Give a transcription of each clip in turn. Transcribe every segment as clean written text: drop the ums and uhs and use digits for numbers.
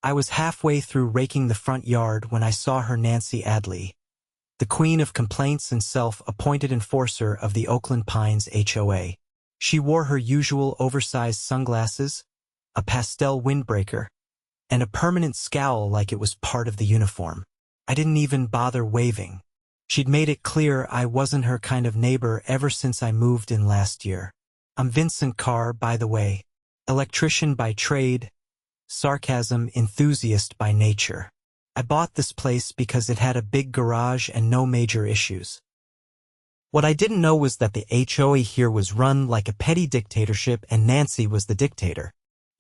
I was halfway through raking the front yard when I saw her, Nancy Adley, the queen of complaints and self-appointed enforcer of the Oakland Pines HOA. She wore her usual oversized sunglasses, a pastel windbreaker, and a permanent scowl like it was part of the uniform. I didn't even bother waving. She'd made it clear I wasn't her kind of neighbor ever since I moved in last year. I'm Vincent Karr, by the way, electrician by trade, sarcasm enthusiast by nature. I bought this place because it had a big garage and no major issues. What I didn't know was that the HOA here was run like a petty dictatorship and Nancy was the dictator.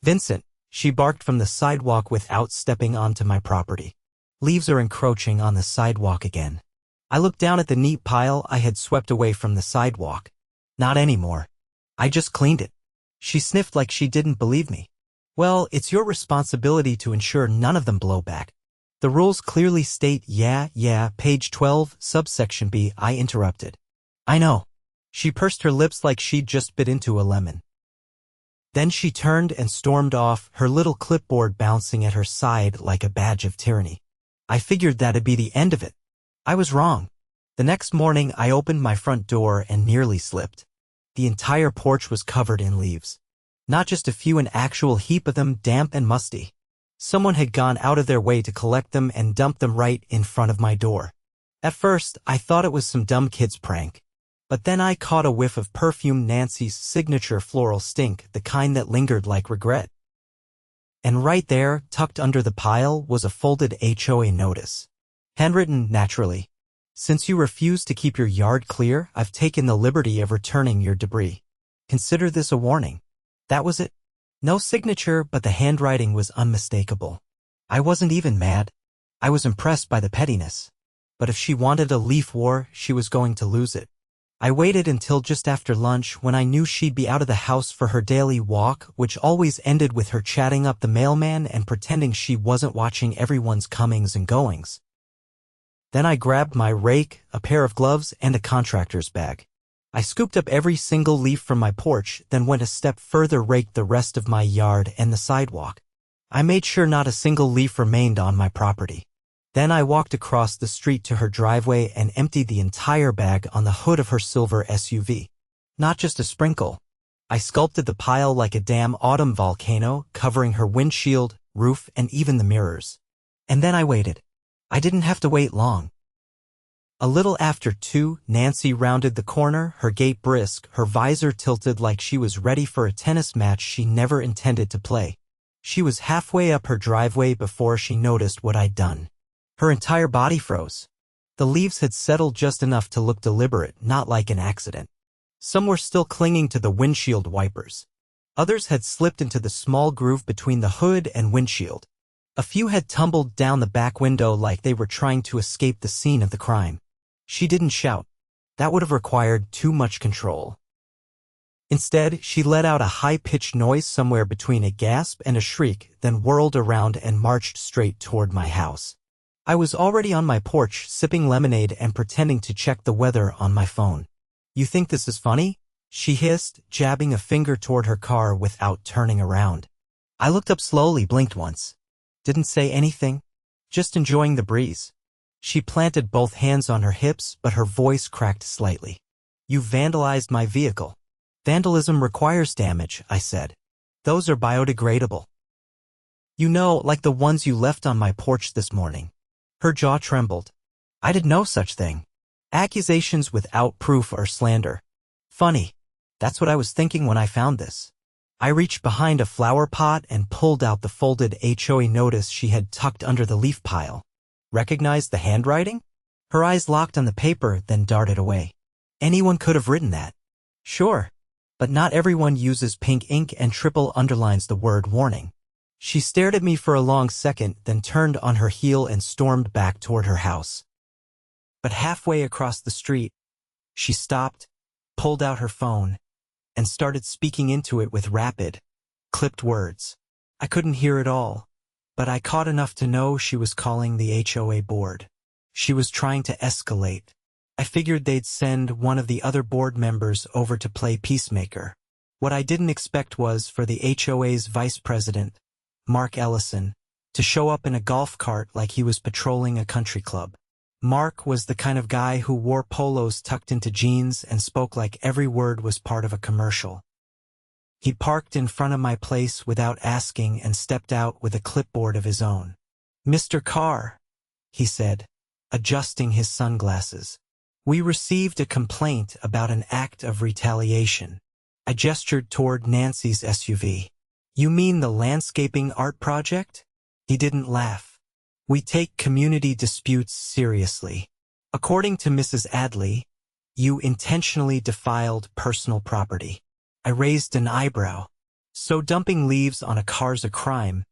Vincent, she barked from the sidewalk without stepping onto my property. Leaves are encroaching on the sidewalk again. I looked down at the neat pile I had swept away from the sidewalk. Not anymore. I just cleaned it. She sniffed like she didn't believe me. Well, it's your responsibility to ensure none of them blow back. The rules clearly state yeah, page 12, subsection B, I interrupted. I know. She pursed her lips like she'd just bit into a lemon. Then she turned and stormed off, her little clipboard bouncing at her side like a badge of tyranny. I figured that'd be the end of it. I was wrong. The next morning, I opened my front door and nearly slipped. The entire porch was covered in leaves. Not just a few, an actual heap of them, damp and musty. Someone had gone out of their way to collect them and dump them right in front of my door. At first, I thought it was some dumb kid's prank. But then I caught a whiff of perfume, Nancy's signature floral stink, the kind that lingered like regret. And right there, tucked under the pile, was a folded HOA notice. Handwritten, naturally. Since you refuse to keep your yard clear, I've taken the liberty of returning your debris. Consider this a warning. That was it. No signature, but the handwriting was unmistakable. I wasn't even mad. I was impressed by the pettiness. But if she wanted a leaf war, she was going to lose it. I waited until just after lunch when I knew she'd be out of the house for her daily walk, which always ended with her chatting up the mailman and pretending she wasn't watching everyone's comings and goings. Then I grabbed my rake, a pair of gloves, and a contractor's bag. I scooped up every single leaf from my porch, then went a step further, raked the rest of my yard and the sidewalk. I made sure not a single leaf remained on my property. Then I walked across the street to her driveway and emptied the entire bag on the hood of her silver SUV. Not just a sprinkle. I sculpted the pile like a damn autumn volcano, covering her windshield, roof, and even the mirrors. And then I waited. I didn't have to wait long. A little after 2, Nancy rounded the corner, her gait brisk, her visor tilted like she was ready for a tennis match she never intended to play. She was halfway up her driveway before she noticed what I'd done. Her entire body froze. The leaves had settled just enough to look deliberate, not like an accident. Some were still clinging to the windshield wipers. Others had slipped into the small groove between the hood and windshield. A few had tumbled down the back window like they were trying to escape the scene of the crime. She didn't shout. That would have required too much control. Instead, she let out a high-pitched noise somewhere between a gasp and a shriek, then whirled around and marched straight toward my house. I was already on my porch, sipping lemonade and pretending to check the weather on my phone. You think this is funny? She hissed, jabbing a finger toward her car without turning around. I looked up slowly, blinked once. Didn't say anything. Just enjoying the breeze. She planted both hands on her hips, but her voice cracked slightly. You vandalized my vehicle. Vandalism requires damage, I said. Those are biodegradable. You know, like the ones you left on my porch this morning. Her jaw trembled. I did no such thing. Accusations without proof are slander. Funny. That's what I was thinking when I found this. I reached behind a flower pot and pulled out the folded HOA notice she had tucked under the leaf pile. Recognized the handwriting? Her eyes locked on the paper, then darted away. Anyone could have written that. Sure. But not everyone uses pink ink and triple underlines the word warning. She stared at me for a long second, then turned on her heel and stormed back toward her house. But halfway across the street, she stopped, pulled out her phone, and started speaking into it with rapid, clipped words. I couldn't hear it all, but I caught enough to know she was calling the HOA board. She was trying to escalate. I figured they'd send one of the other board members over to play peacemaker. What I didn't expect was for the HOA's vice president, Mark Ellison, to show up in a golf cart like he was patrolling a country club. Mark was the kind of guy who wore polos tucked into jeans and spoke like every word was part of a commercial. He parked in front of my place without asking and stepped out with a clipboard of his own. "Mr. Karr," he said, adjusting his sunglasses. "We received a complaint about an act of retaliation." I gestured toward Nancy's SUV. "You mean the landscaping art project?" He didn't laugh. "We take community disputes seriously. According to Mrs. Adley, you intentionally defiled personal property." I raised an eyebrow. "So dumping leaves on a car's a crime,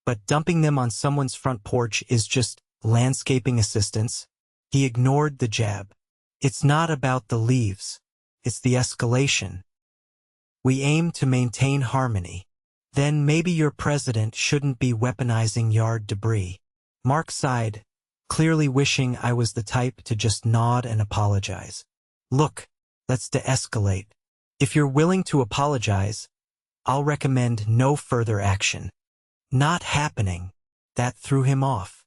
but dumping them on someone's front porch is just landscaping assistance?" He ignored the jab. "It's not about the leaves. It's the escalation. We aim to maintain harmony. Then maybe your president shouldn't be weaponizing yard debris." Mark sighed, clearly wishing I was the type to just nod and apologize. "Look, let's de-escalate. If you're willing to apologize, I'll recommend no further action." "Not happening." That threw him off.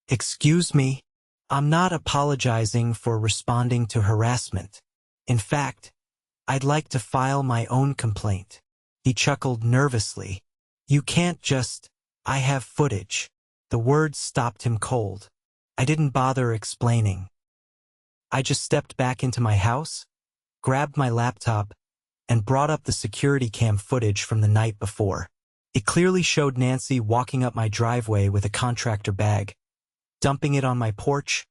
"Excuse me, I'm not apologizing for responding to harassment. In fact, I'd like to file my own complaint." He chuckled nervously. "You can't just, I have footage." The words stopped him cold. I didn't bother explaining. I just stepped back into my house, grabbed my laptop, and brought up the security cam footage from the night before. It clearly showed Nancy walking up my driveway with a contractor bag, dumping it on my porch,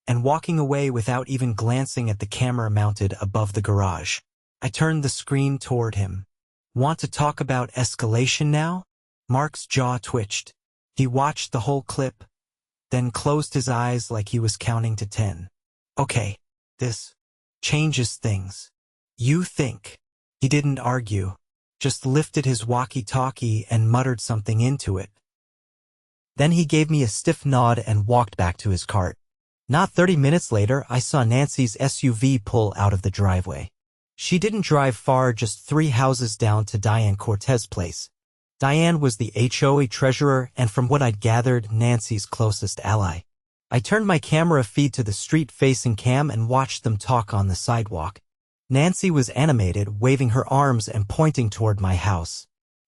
and walking away without even glancing at the camera mounted above the garage. I turned the screen toward him. "Want to talk about escalation now?" Mark's jaw twitched. He watched the whole clip, then closed his eyes like he was counting to 10. "Okay, this changes things. You think?" He didn't argue, just lifted his walkie-talkie and muttered something into it. Then he gave me a stiff nod and walked back to his cart. Not 30 minutes later, I saw Nancy's SUV pull out of the driveway. She didn't drive far, just 3 houses down to Diane Cortez's place. Diane was the HOA treasurer and, from what I'd gathered, Nancy's closest ally. I turned my camera feed to the street-facing cam and watched them talk on the sidewalk. Nancy was animated, waving her arms and pointing toward my house.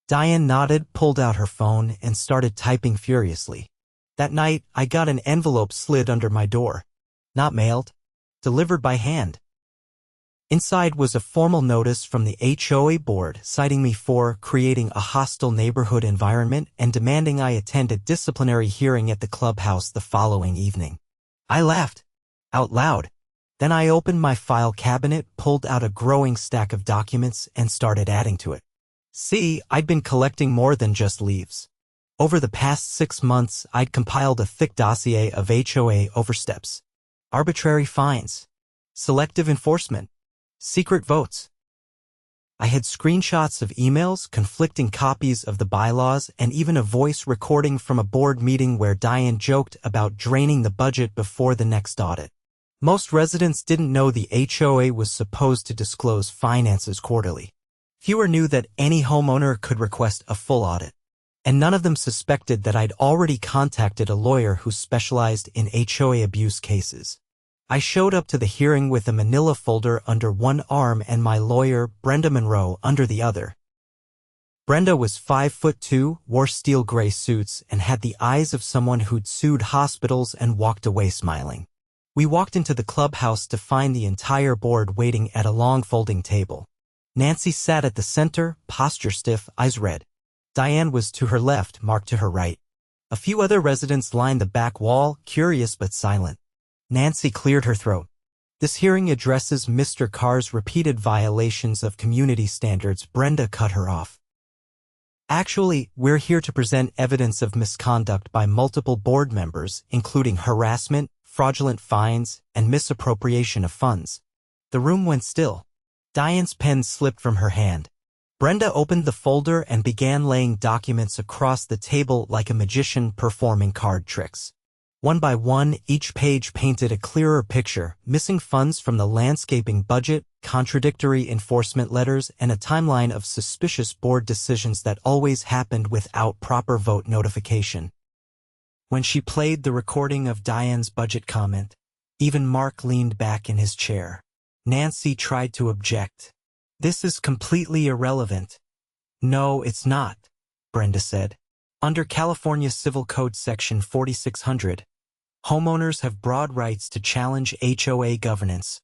Diane nodded, pulled out her phone, and started typing furiously. That night, I got an envelope slid under my door. Not mailed. Delivered by hand. Inside was a formal notice from the HOA board citing me for creating a hostile neighborhood environment and demanding I attend a disciplinary hearing at the clubhouse the following evening. I laughed. Out loud. Then I opened my file cabinet, pulled out a growing stack of documents, and started adding to it. See, I'd been collecting more than just leaves. Over the past 6 months, I'd compiled a thick dossier of HOA oversteps, arbitrary fines, selective enforcement, secret votes. I had screenshots of emails, conflicting copies of the bylaws, and even a voice recording from a board meeting where Diane joked about draining the budget before the next audit. Most residents didn't know the HOA was supposed to disclose finances quarterly. Fewer knew that any homeowner could request a full audit. And none of them suspected that I'd already contacted a lawyer who specialized in HOA abuse cases. I showed up to the hearing with a manila folder under one arm and my lawyer, Brenda Monroe, under the other. Brenda was 5'2", wore steel gray suits, and had the eyes of someone who'd sued hospitals and walked away smiling. We walked into the clubhouse to find the entire board waiting at a long folding table. Nancy sat at the center, posture stiff, eyes red. Diane was to her left, Mark to her right. A few other residents lined the back wall, curious but silent. Nancy cleared her throat. "This hearing addresses Mr. Karr's repeated violations of community standards." Brenda cut her off. "Actually, we're here to present evidence of misconduct by multiple board members, including harassment, fraudulent fines, and misappropriation of funds." The room went still. Diane's pen slipped from her hand. Brenda opened the folder and began laying documents across the table like a magician performing card tricks. One by one, each page painted a clearer picture, missing funds from the landscaping budget, contradictory enforcement letters, and a timeline of suspicious board decisions that always happened without proper vote notification. When she played the recording of Diane's budget comment, even Mark leaned back in his chair. Nancy tried to object. "This is completely irrelevant." "No, it's not," Brenda said. "Under California Civil Code Section 4600, homeowners have broad rights to challenge HOA governance,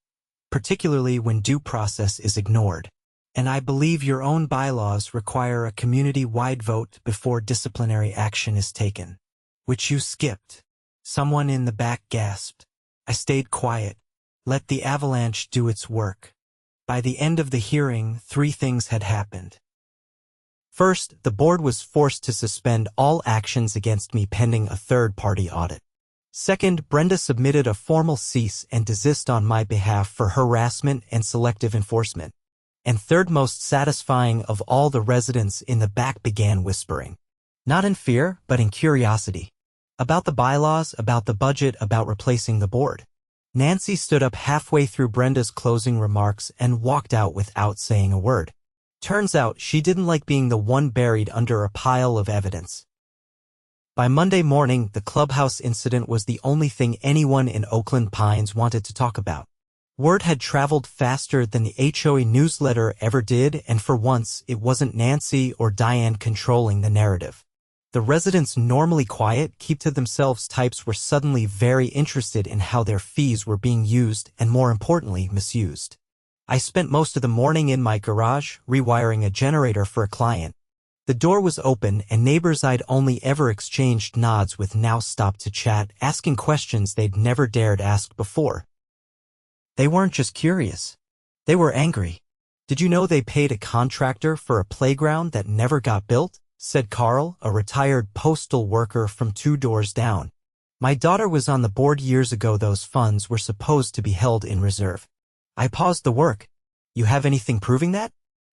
particularly when due process is ignored. And I believe your own bylaws require a community-wide vote before disciplinary action is taken." "Which you skipped." Someone in the back gasped. I stayed quiet. Let the avalanche do its work. By the end of the hearing, 3 things had happened. First, the board was forced to suspend all actions against me pending a third-party audit. Second, Brenda submitted a formal cease and desist on my behalf for harassment and selective enforcement. And third, most satisfying of all, the residents in the back began whispering. Not in fear, but in curiosity. About the bylaws, about the budget, about replacing the board. Nancy stood up halfway through Brenda's closing remarks and walked out without saying a word. Turns out she didn't like being the one buried under a pile of evidence. By Monday morning, the clubhouse incident was the only thing anyone in Oakland Pines wanted to talk about. Word had traveled faster than the HOA newsletter ever did, and for once, it wasn't Nancy or Diane controlling the narrative. The residents, normally quiet, keep-to-themselves types, were suddenly very interested in how their fees were being used and, more importantly, misused. I spent most of the morning in my garage, rewiring a generator for a client. The door was open, and neighbors I'd only ever exchanged nods with now stopped to chat, asking questions they'd never dared ask before. They weren't just curious. They were angry. "Did you know they paid a contractor for a playground that never got built?" said Carl, a retired postal worker from 2 doors down. "My daughter was on the board years ago. Those funds were supposed to be held in reserve." I paused the work. "You have anything proving that?"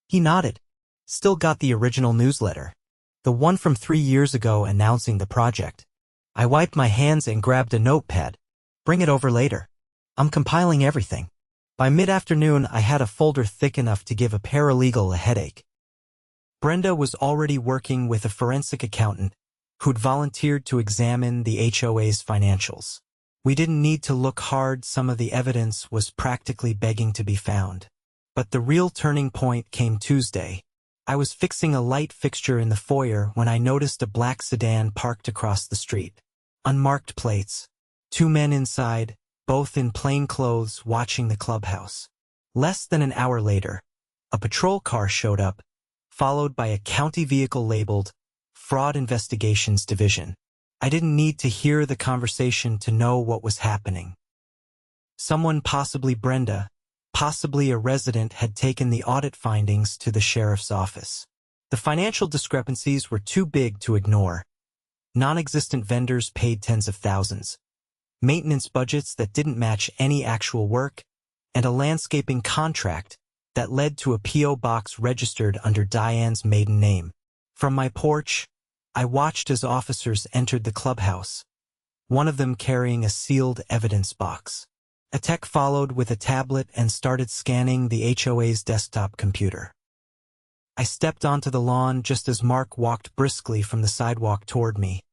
He nodded. "Still got the original newsletter. The one from 3 years ago announcing the project." I wiped my hands and grabbed a notepad. "Bring it over later. I'm compiling everything." By mid-afternoon, I had a folder thick enough to give a paralegal a headache. Brenda was already working with a forensic accountant who'd volunteered to examine the HOA's financials. We didn't need to look hard. Some of the evidence was practically begging to be found. But the real turning point came Tuesday. I was fixing a light fixture in the foyer when I noticed a black sedan parked across the street. Unmarked plates. 2 men inside, both in plain clothes, watching the clubhouse. Less than an hour later, a patrol car showed up, followed by a county vehicle labeled Fraud Investigations Division. I didn't need to hear the conversation to know what was happening. Someone, possibly Brenda, possibly a resident, had taken the audit findings to the sheriff's office. The financial discrepancies were too big to ignore. Non-existent vendors paid tens of thousands, maintenance budgets that didn't match any actual work, and a landscaping contract that led to a P.O. box registered under Diane's maiden name. From my porch, I watched as officers entered the clubhouse, one of them carrying a sealed evidence box. A tech followed with a tablet and started scanning the HOA's desktop computer. I stepped onto the lawn just as Mark walked briskly from the sidewalk toward me,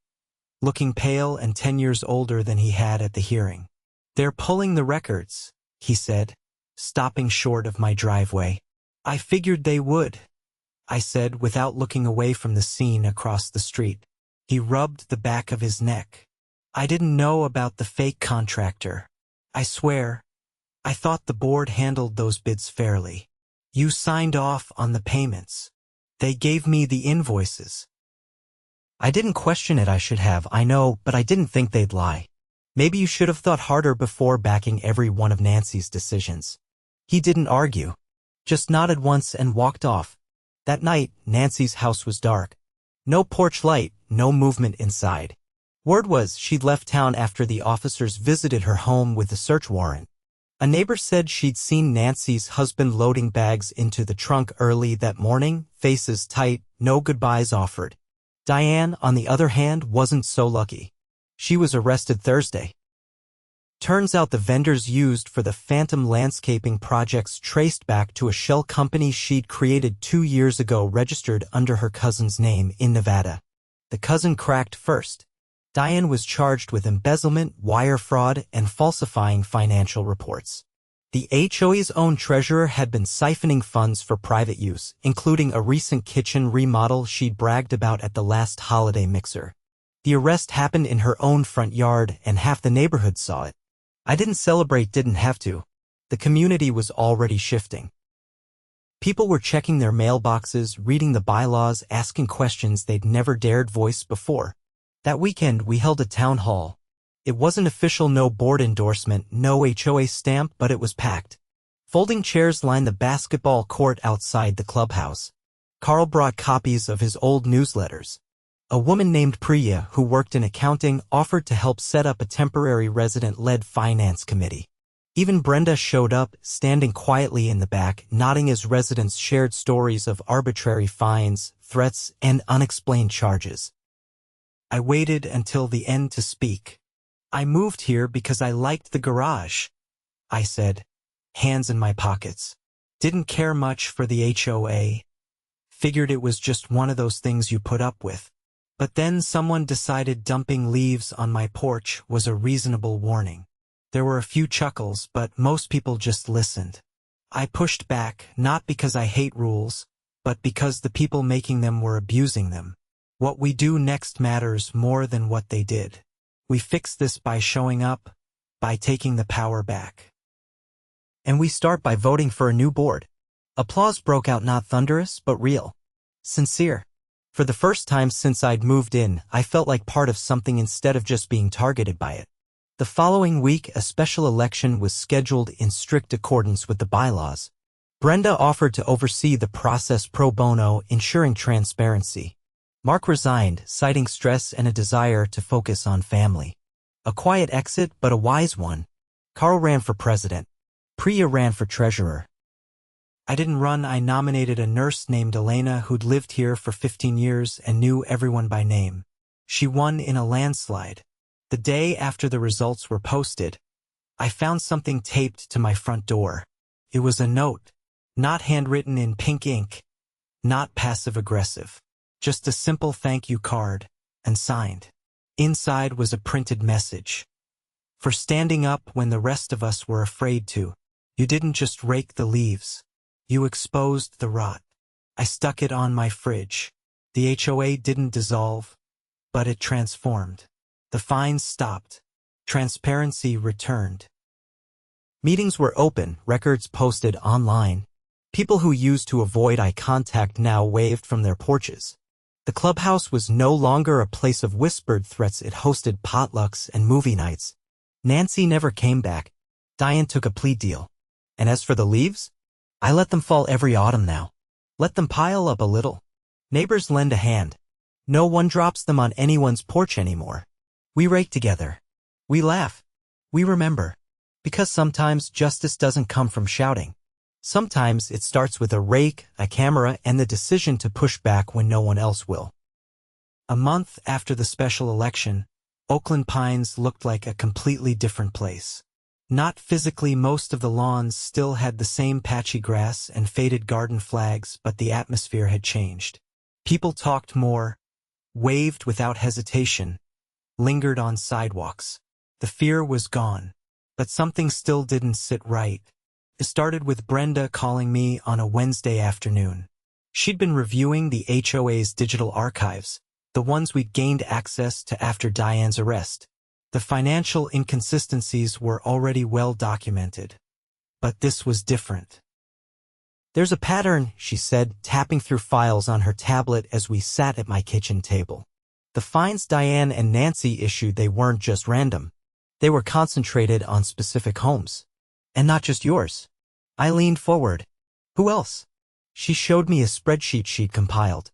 looking pale and 10 years older than he had at the hearing. "They're pulling the records," he said, stopping short of my driveway. "I figured they would," I said without looking away from the scene across the street. He rubbed the back of his neck. "I didn't know about the fake contractor. I swear, I thought the board handled those bids fairly. You signed off on the payments. They gave me the invoices." "I didn't question it. I should have, I know, but I didn't think they'd lie. Maybe you should have thought harder before backing every one of Nancy's decisions." He didn't argue, just nodded once and walked off. That night, Nancy's house was dark. No porch light, no movement inside. Word was she'd left town after the officers visited her home with a search warrant. A neighbor said she'd seen Nancy's husband loading bags into the trunk early that morning, faces tight, no goodbyes offered. Diane, on the other hand, wasn't so lucky. She was arrested Thursday. Turns out the vendors used for the phantom landscaping projects traced back to a shell company she'd created 2 years ago, registered under her cousin's name in Nevada. The cousin cracked first. Diane was charged with embezzlement, wire fraud, and falsifying financial reports. The HOA's own treasurer had been siphoning funds for private use, including a recent kitchen remodel she'd bragged about at the last holiday mixer. The arrest happened in her own front yard, and half the neighborhood saw it. I didn't celebrate, didn't have to. The community was already shifting. People were checking their mailboxes, reading the bylaws, asking questions they'd never dared voice before. That weekend, we held a town hall. It wasn't official, no board endorsement, no HOA stamp, but it was packed. Folding chairs lined the basketball court outside the clubhouse. Carl brought copies of his old newsletters. A woman named Priya, who worked in accounting, offered to help set up a temporary resident-led finance committee. Even Brenda showed up, standing quietly in the back, nodding as residents shared stories of arbitrary fines, threats, and unexplained charges. I waited until the end to speak. I moved here because I liked the garage, I said, hands in my pockets. Didn't care much for the HOA. Figured it was just one of those things you put up with. But then someone decided dumping leaves on my porch was a reasonable warning. There were a few chuckles, but most people just listened. I pushed back, not because I hate rules, but because the people making them were abusing them. What we do next matters more than what they did. We fix this by showing up, by taking the power back. And we start by voting for a new board. Applause broke out, not thunderous, but real. Sincere. For the first time since I'd moved in, I felt like part of something instead of just being targeted by it. The following week, a special election was scheduled in strict accordance with the bylaws. Brenda offered to oversee the process pro bono, ensuring transparency. Mark resigned, citing stress and a desire to focus on family. A quiet exit, but a wise one. Carl ran for president. Priya ran for treasurer. I didn't run. I nominated a nurse named Elena who'd lived here for 15 years and knew everyone by name. She won in a landslide. The day after the results were posted, I found something taped to my front door. It was a note, not handwritten in pink ink, not passive-aggressive. Just a simple thank you card, and signed. Inside was a printed message. For standing up when the rest of us were afraid to. You didn't just rake the leaves. You exposed the rot. I stuck it on my fridge. The HOA didn't dissolve, but it transformed. The fines stopped. Transparency returned. Meetings were open, records posted online. People who used to avoid eye contact now waved from their porches. The clubhouse was no longer a place of whispered threats. It hosted potlucks and movie nights. Nancy never came back. Diane took a plea deal. And as for the leaves, I let them fall every autumn now. Let them pile up a little. Neighbors lend a hand. No one drops them on anyone's porch anymore. We rake together. We laugh. We remember. Because sometimes justice doesn't come from shouting. Sometimes it starts with a rake, a camera, and the decision to push back when no one else will. A month after the special election, Oakland Pines looked like a completely different place. Not physically, most of the lawns still had the same patchy grass and faded garden flags, but the atmosphere had changed. People talked more, waved without hesitation, lingered on sidewalks. The fear was gone, but something still didn't sit right. It started with Brenda calling me on a Wednesday afternoon. She'd been reviewing the HOA's digital archives, the ones we'd gained access to after Diane's arrest. The financial inconsistencies were already well documented. But this was different. There's a pattern, she said, tapping through files on her tablet as we sat at my kitchen table. The fines Diane and Nancy issued, they weren't just random. They were concentrated on specific homes. And not just yours. I leaned forward. Who else? She showed me a spreadsheet she'd compiled.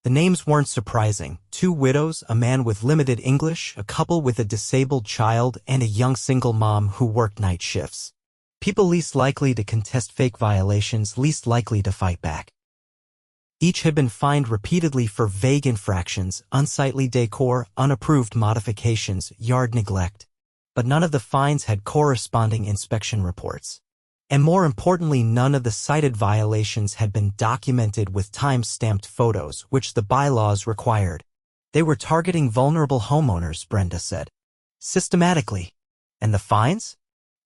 The names weren't surprising. 2 widows, a man with limited English, a couple with a disabled child, and a young single mom who worked night shifts. People least likely to contest fake violations, least likely to fight back. Each had been fined repeatedly for vague infractions, unsightly decor, unapproved modifications, yard neglect. But none of the fines had corresponding inspection reports. And more importantly, none of the cited violations had been documented with time-stamped photos, which the bylaws required. They were targeting vulnerable homeowners, Brenda said. Systematically. And the fines?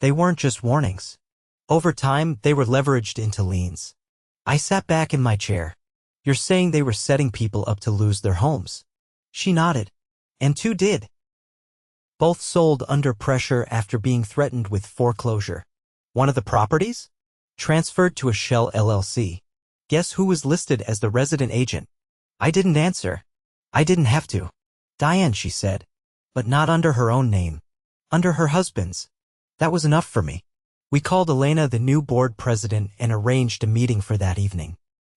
They weren't just warnings. Over time, they were leveraged into liens. I sat back in my chair. You're saying they were setting people up to lose their homes? She nodded. And two did. Both sold under pressure after being threatened with foreclosure. One of the properties? Transferred to a shell LLC. Guess who was listed as the resident agent? I didn't answer. I didn't have to. Diane, she said. But not under her own name. Under her husband's. That was enough for me. We called Elena the new board president and arranged a meeting for that evening.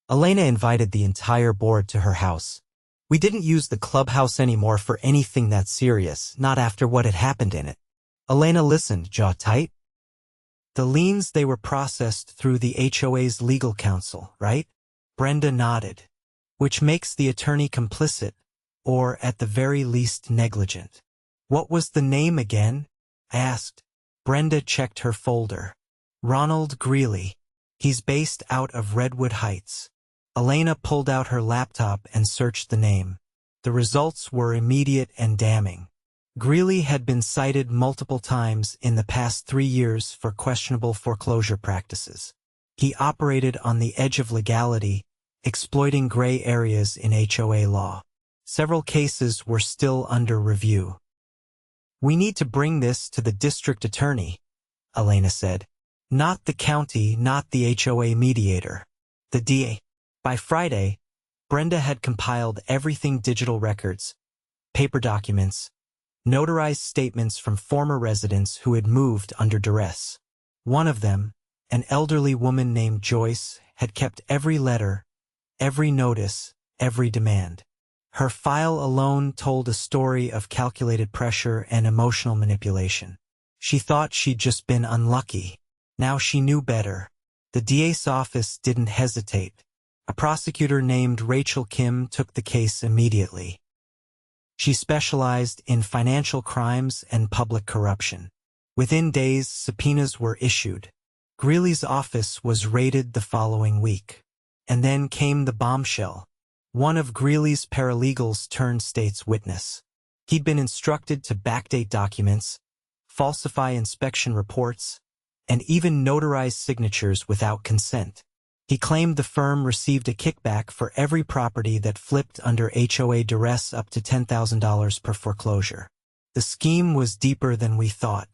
Elena invited the entire board to her house. We didn't use the clubhouse anymore for anything that serious, not after what had happened in it. Elena listened, jaw tight. The liens, they were processed through the HOA's legal counsel, right? Brenda nodded. Which makes the attorney complicit, or at the very least negligent. What was the name again? I asked. Brenda checked her folder. Ronald Greeley. He's based out of Redwood Heights. Elena pulled out her laptop and searched the name. The results were immediate and damning. Greeley had been cited multiple times in the past 3 years for questionable foreclosure practices. He operated on the edge of legality, exploiting gray areas in HOA law. Several cases were still under review. We need to bring this to the district attorney, Elena said. Not the county, not the HOA mediator. The DA. By Friday, Brenda had compiled everything: digital records, paper documents, notarized statements from former residents who had moved under duress. One of them, an elderly woman named Joyce, had kept every letter, every notice, every demand. Her file alone told a story of calculated pressure and emotional manipulation. She thought she'd just been unlucky. Now she knew better. The DA's office didn't hesitate. A prosecutor named Rachel Kim took the case immediately. She specialized in financial crimes and public corruption. Within days, subpoenas were issued. Greeley's office was raided the following week. And then came the bombshell. One of Greeley's paralegals turned state's witness. He'd been instructed to backdate documents, falsify inspection reports, and even notarize signatures without consent. He claimed the firm received a kickback for every property that flipped under HOA duress, up to $10,000 per foreclosure. The scheme was deeper than we thought.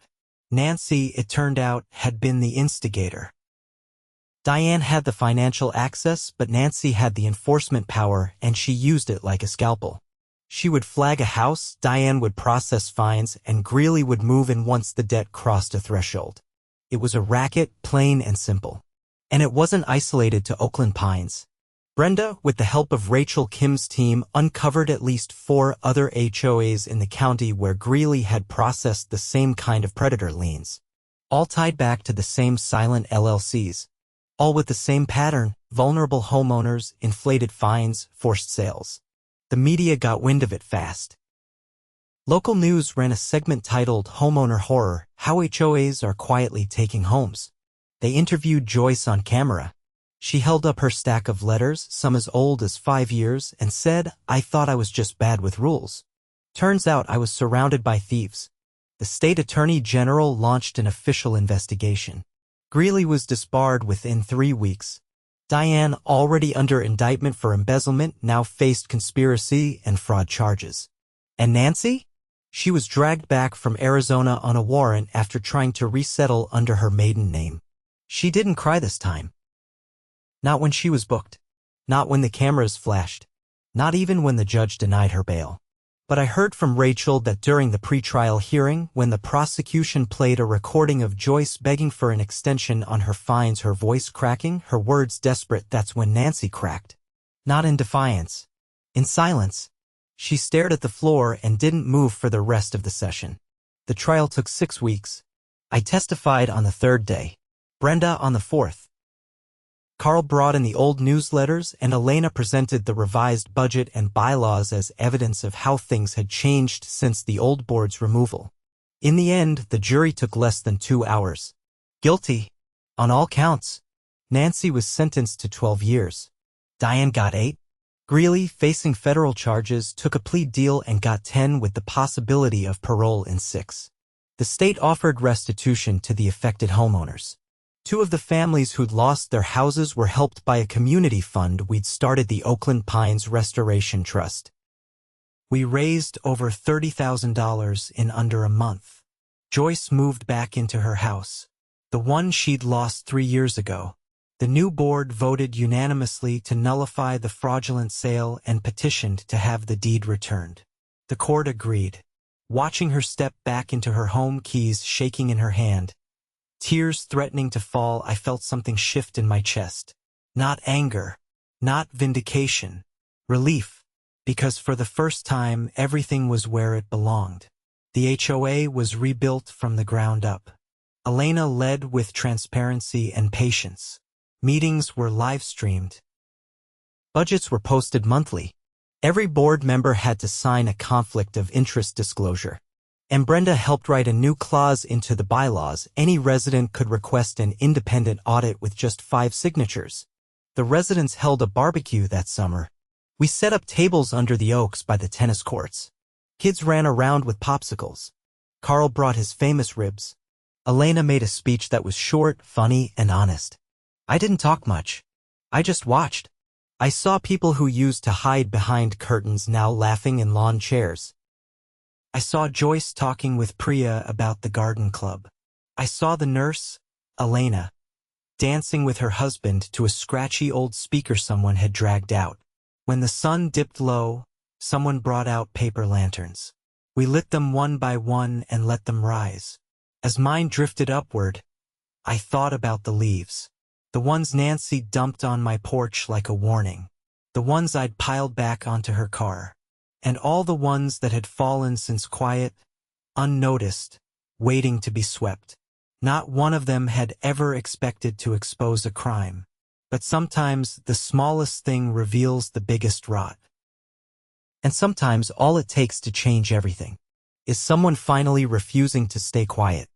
Nancy, it turned out, had been the instigator. Diane had the financial access, but Nancy had the enforcement power, and she used it like a scalpel. She would flag a house, Diane would process fines, and Greeley would move in once the debt crossed a threshold. It was a racket, plain and simple. And it wasn't isolated to Oakland Pines. Brenda, with the help of Rachel Kim's team, uncovered at least 4 other HOAs in the county where Greeley had processed the same kind of predator liens. All tied back to the same silent LLCs. All with the same pattern: vulnerable homeowners, inflated fines, forced sales. The media got wind of it fast. Local news ran a segment titled "Homeowner Horror: How HOAs Are Quietly Taking Homes." They interviewed Joyce on camera. She held up her stack of letters, some as old as 5 years, and said, "I thought I was just bad with rules. Turns out I was surrounded by thieves." The state attorney general launched an official investigation. Greeley was disbarred within 3 weeks. Diane, already under indictment for embezzlement, now faced conspiracy and fraud charges. And Nancy? She was dragged back from Arizona on a warrant after trying to resettle under her maiden name. She didn't cry this time. Not when she was booked. Not when the cameras flashed. Not even when the judge denied her bail. But I heard from Rachel that during the pretrial hearing, when the prosecution played a recording of Joyce begging for an extension on her fines, her voice cracking, her words desperate, that's when Nancy cracked. Not in defiance. In silence. She stared at the floor and didn't move for the rest of the session. The trial took 6 weeks. I testified on the 3rd day. Brenda on the 4th. Carl brought in the old newsletters, and Elena presented the revised budget and bylaws as evidence of how things had changed since the old board's removal. In the end, the jury took less than 2 hours. Guilty. On all counts. Nancy was sentenced to 12 years. Diane got 8. Greeley, facing federal charges, took a plea deal and got 10 with the possibility of parole in 6. The state offered restitution to the affected homeowners. 2 of the families who'd lost their houses were helped by a community fund we'd started, the Oakland Pines Restoration Trust. We raised over $30,000 in under a month. Joyce moved back into her house, the one she'd lost 3 years ago. The new board voted unanimously to nullify the fraudulent sale and petitioned to have the deed returned. The court agreed. Watching her step back into her home, keys shaking in her hand, tears threatening to fall, I felt something shift in my chest. Not anger, not vindication, relief, because for the first time everything was where it belonged. The HOA was rebuilt from the ground up. Elena led with transparency and patience. Meetings were live-streamed. Budgets were posted monthly. Every board member had to sign a conflict of interest disclosure. And Brenda helped write a new clause into the bylaws. Any resident could request an independent audit with just 5 signatures. The residents held a barbecue that summer. We set up tables under the oaks by the tennis courts. Kids ran around with popsicles. Carl brought his famous ribs. Elena made a speech that was short, funny, and honest. I didn't talk much. I just watched. I saw people who used to hide behind curtains now laughing in lawn chairs. I saw Joyce talking with Priya about the garden club. I saw the nurse, Elena, dancing with her husband to a scratchy old speaker someone had dragged out. When the sun dipped low, someone brought out paper lanterns. We lit them one by one and let them rise. As mine drifted upward, I thought about the leaves. The ones Nancy dumped on my porch like a warning. The ones I'd piled back onto her car. And all the ones that had fallen since, quiet, unnoticed, waiting to be swept. Not one of them had ever expected to expose a crime. But sometimes the smallest thing reveals the biggest rot. And sometimes all it takes to change everything is someone finally refusing to stay quiet.